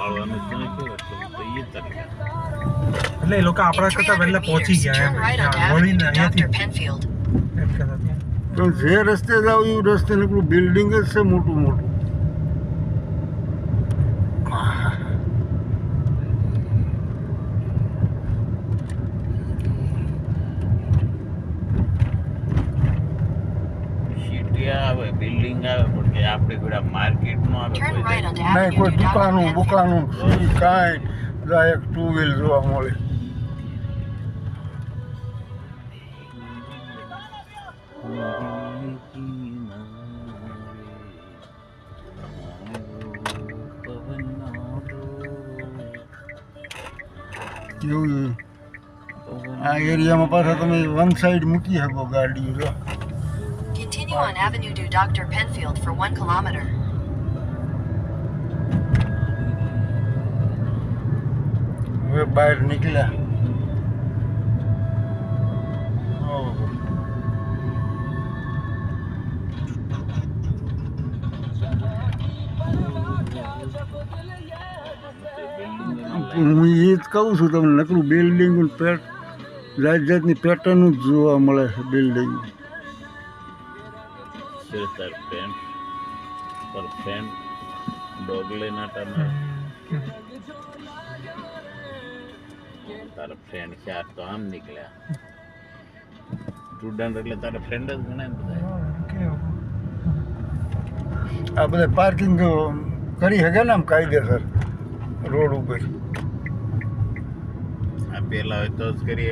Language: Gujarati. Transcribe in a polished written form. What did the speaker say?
વાળવાનું જ નથી તો એ તરીકે એટલે એ લોકો આપણા કરતા પહેલા પહોંચી ગયા એમ વળીને અહીંયાથી એમ કહેતા હતા. તો જે રસ્તે જાવ એ રસ્તે નીકળું બિલ્ડિંગ જ છે મોટું મોટું. આવે બિલ્ડિંગ આવે પણ કે આપણે કોઈ માર્કેટ નો આવે નહીં કોઈ દુકાનું બુકાનું કાંઈ જાય એક 2 વ્હીલ જોવા મળે. કેવું આ એરિયામાં પાછા તમે વન સાઈડ મૂકી શકો ગાડીઓ જો. Continue on Avenue du Dr. Penfield for 1 kilometer. હવે બહાર નીકળ્યા. હું એ જ કહું છું તમને નકરું બિલ્ડિંગ જાત જાતની પેટર્ન જ જોવા મળે છે બિલ્ડિંગ. તારા ફ્રેન્ડ ચાર તો આમ નીકળ્યા સ્ટુડન્ટ એટલે તારા ફ્રેન્ડ જ ગણાય ને બધા. આ બધા પાર્કિંગ કરી શકે ને આમ કાયદેસર રોડ ઉપર. આ પેલા હોય તો જ કરીએ.